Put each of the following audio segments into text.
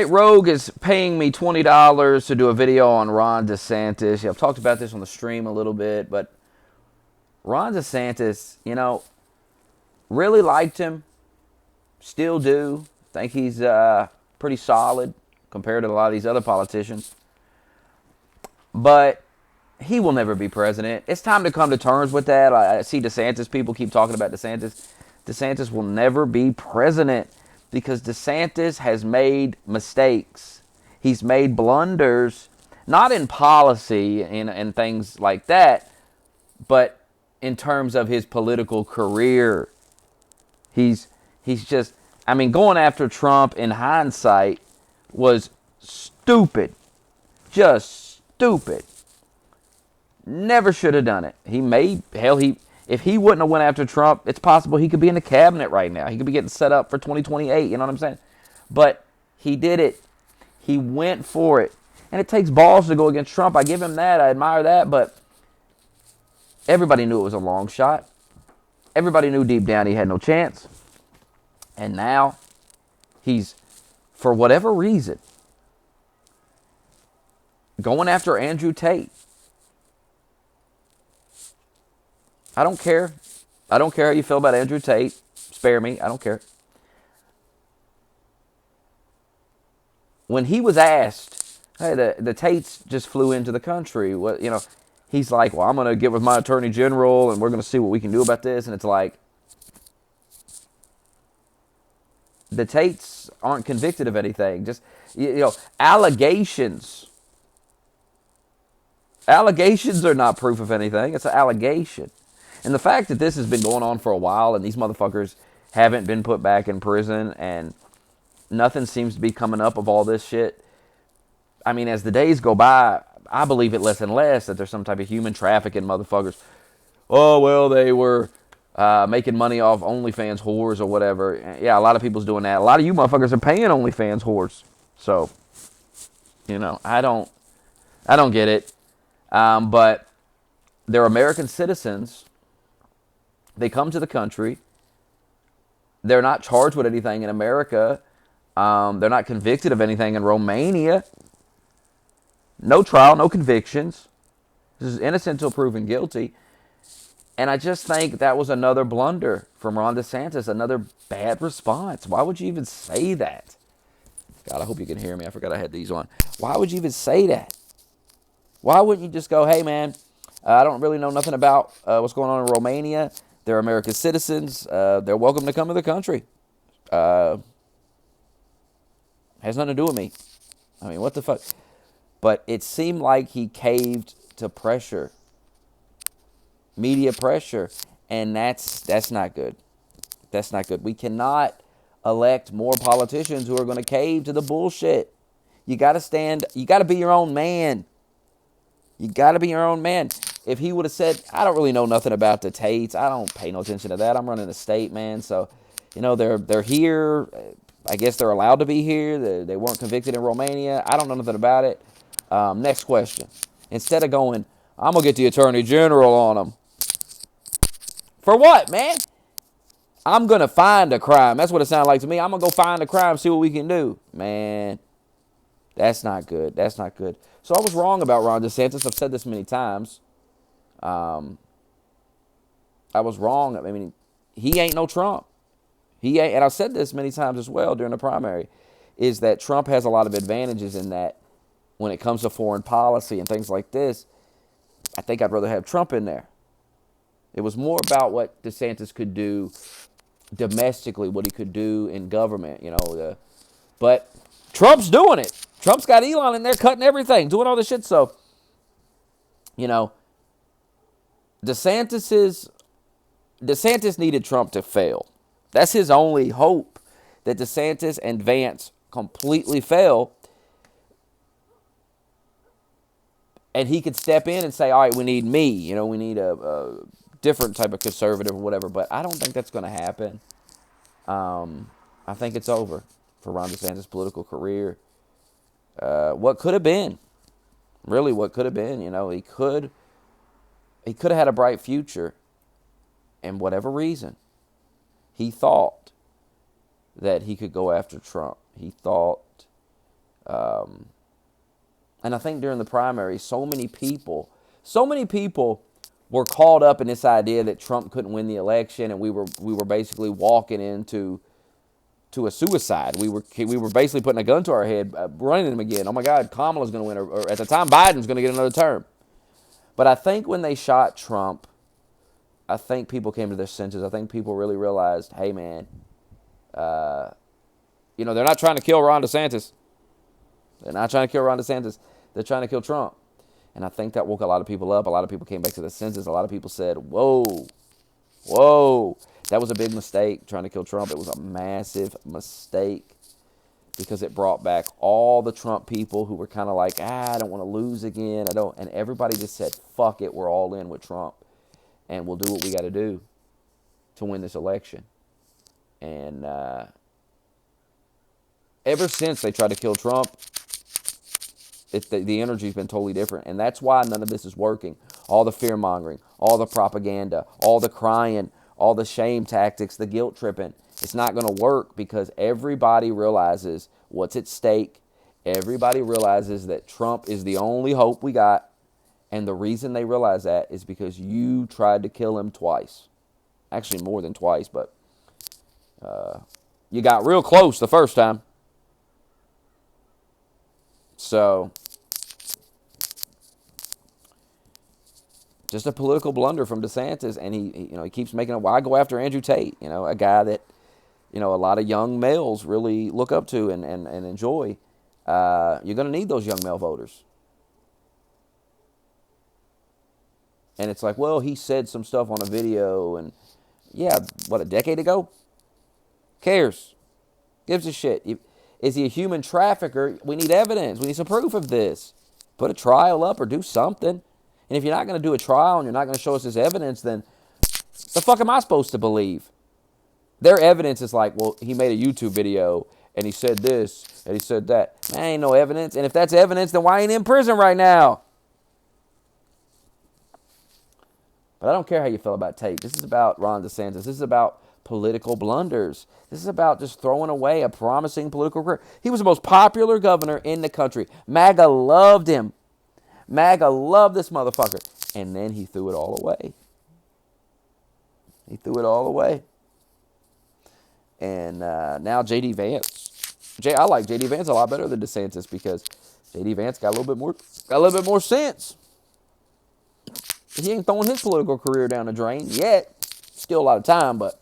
Rogue is paying me $20 to do a video on Ron DeSantis. Yeah, I've talked about this on the stream a little bit, but Ron DeSantis, really liked him. Still do. Think he's pretty solid compared to a lot of these other politicians. But he will never be president. It's time to come to terms with that. I see DeSantis, people keep talking about DeSantis. DeSantis will never be president because DeSantis has made mistakes. He's made blunders, not in policy and things like that, but in terms of his political career. He's just, going after Trump in hindsight was stupid. Just stupid. Never should have done it. If he wouldn't have went after Trump, it's possible he could be in the cabinet right now. He could be getting set up for 2028, you know what I'm saying? But he did it. He went for it. And it takes balls to go against Trump. I give him that. I admire that. But everybody knew it was a long shot. Everybody knew deep down he had no chance. And now he's, for whatever reason, going after Andrew Tate. I don't care. I don't care how you feel about Andrew Tate. Spare me. I don't care. When he was asked, hey, the Tates just flew into the country. He's like, well, I'm going to get with my attorney general and we're going to see what we can do about this. And it's like, the Tates aren't convicted of anything. Just, allegations. Allegations are not proof of anything. It's an allegation. And the fact that this has been going on for a while and these motherfuckers haven't been put back in prison and nothing seems to be coming up of all this shit. As the days go by, I believe it less and less that there's some type of human trafficking motherfuckers. Oh, well, they were making money off OnlyFans whores or whatever. Yeah, a lot of people's doing that. A lot of you motherfuckers are paying OnlyFans whores. So, I don't get it. But they're American citizens. They come to the country. They're not charged with anything in America. They're not convicted of anything in Romania. No trial, no convictions. This is innocent until proven guilty. And I just think that was another blunder from Ron DeSantis, another bad response. Why would you even say that? God, I hope you can hear me. I forgot I had these on. Why would you even say that? Why wouldn't you just go, hey, man, I don't really know nothing about what's going on in Romania. They're American citizens. They're welcome to come to the country. Has nothing to do with me. What the fuck? But it seemed like he caved to pressure. Media pressure. And that's not good. That's not good. We cannot elect more politicians who are going to cave to the bullshit. You got to stand. You got to be your own man. You got to be your own man. If he would have said, I don't really know nothing about the Tates. I don't pay no attention to that. I'm running a state, man. So, they're here. I guess they're allowed to be here. They weren't convicted in Romania. I don't know nothing about it. Next question. Instead of going, I'm going to get the attorney general on them. For what, man? I'm going to find a crime. That's what it sounded like to me. I'm going to go find a crime, see what we can do. Man, that's not good. That's not good. So I was wrong about Ron DeSantis. I've said this many times. I was wrong. He ain't no Trump. He ain't, and I've said this many times as well during the primary, is that Trump has a lot of advantages in that when it comes to foreign policy and things like this, I think I'd rather have Trump in there. It was more about what DeSantis could do domestically, what he could do in government, but Trump's doing it. Trump's got Elon in there cutting everything, doing all this shit. So, DeSantis needed Trump to fail. That's his only hope, that DeSantis and Vance completely fail. And he could step in and say, all right, we need me. We need a different type of conservative or whatever. But I don't think that's going to happen. I think it's over for Ron DeSantis' political career. What could have been? Really, what could have been? He could have had a bright future. And whatever reason, he thought that he could go after Trump. He thought And I think during the primary, so many people were caught up in this idea that Trump couldn't win the election, and we were basically walking into a suicide. We were basically putting a gun to our head, running him again. Oh my God, Kamala's going to win, or at the time Biden's going to get another term. But I think when they shot Trump, I think people came to their senses. I think people really realized, hey man, they're not trying to kill Ron DeSantis. They're not trying to kill Ron DeSantis. They're trying to kill Trump. And I think that woke a lot of people up. A lot of people came back to their senses. A lot of people said, whoa, that was a big mistake trying to kill Trump. It was a massive mistake because it brought back all the Trump people who were kind of like, I don't want to lose again. And everybody just said, fuck it, we're all in with Trump. And we'll do what we got to do to win this election. And ever since they tried to kill Trump, the energy's been totally different. And that's why none of this is working. All the fear-mongering, all the propaganda, all the crying, all the shame tactics, the guilt tripping. It's not going to work because everybody realizes what's at stake. Everybody realizes that Trump is the only hope we got. And the reason they realize that is because you tried to kill him twice. Actually, more than twice, but you got real close the first time. So, just a political blunder from DeSantis, and he keeps making it. Why go after Andrew Tate? A guy that a lot of young males really look up to and enjoy. You're going to need those young male voters. And it's like, well, he said some stuff on a video, and yeah, a decade ago? Cares? Gives a shit. Is he a human trafficker? We need evidence. We need some proof of this. Put a trial up or do something. And if you're not going to do a trial and you're not going to show us this evidence, then the fuck am I supposed to believe? Their evidence is like, well, he made a YouTube video and he said this and he said that. Man, ain't no evidence. And if that's evidence, then why ain't he in prison right now? But I don't care how you feel about Tate. This is about Ron DeSantis. This is about political blunders. This is about just throwing away a promising political career. He was the most popular governor in the country. MAGA loved him. MAGA loved this motherfucker. And then he threw it all away. He threw it all away. And now J.D. Vance. I like J.D. Vance a lot better than DeSantis because J.D. Vance got a little bit more sense. He ain't throwing his political career down the drain yet. Still a lot of time, but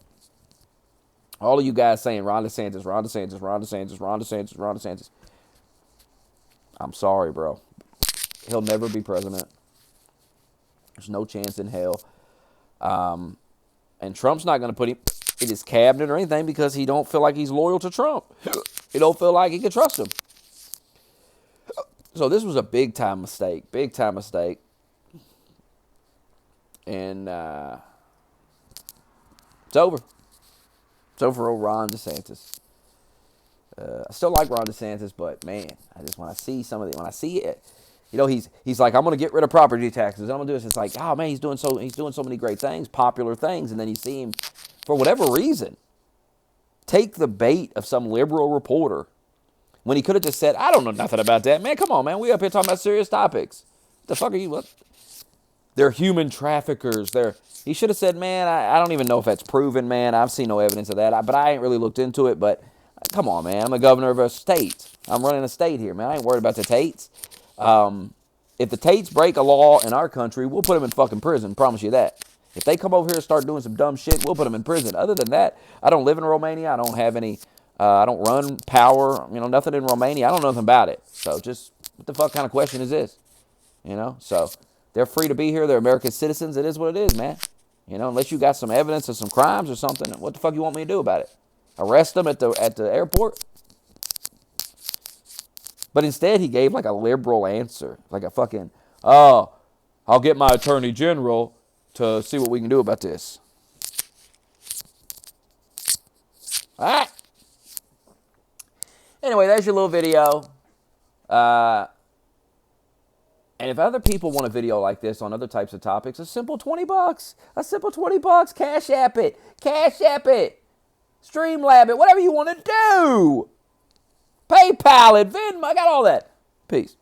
all of you guys saying Ron DeSantis, Ron DeSantis, Ron DeSantis, Ron DeSantis, Ron DeSantis. I'm sorry, bro. He'll never be president. There's no chance in hell. And Trump's not going to put him in his cabinet or anything because he don't feel like he's loyal to Trump. He don't feel like he can trust him. So this was a big-time mistake. Big-time mistake. And it's over. It's over for old Ron DeSantis. I still like Ron DeSantis, but man, when I see it, he's like, I'm gonna get rid of property taxes. I'm gonna do this. It's like, oh man, he's doing so many great things, popular things, and then you see him, for whatever reason, take the bait of some liberal reporter when he could have just said, I don't know nothing about that, man. Come on, man, we up here talking about serious topics. What the fuck are you? What? They're human traffickers. He should have said, man, I don't even know if that's proven, man. I've seen no evidence of that, but I ain't really looked into it. But come on, man. I'm a governor of a state. I'm running a state here, man. I ain't worried about the Tates. If the Tates break a law in our country, we'll put them in fucking prison. Promise you that. If they come over here and start doing some dumb shit, we'll put them in prison. Other than that, I don't live in Romania. I don't have any, I don't run power, nothing in Romania. I don't know nothing about it. So just, what the fuck kind of question is this? So they're free to be here. They're American citizens. It is what it is, man. Unless you got some evidence of some crimes or something, what the fuck you want me to do about it? Arrest them at the airport? But instead, he gave like a liberal answer. Like a fucking, I'll get my attorney general to see what we can do about this. All right. Anyway, there's your little video. And if other people want a video like this on other types of topics, a simple $20. A simple $20. Cash App it. Cash App it. Streamlab it. Whatever you want to do. PayPal it, Venmo. I got all that. Peace.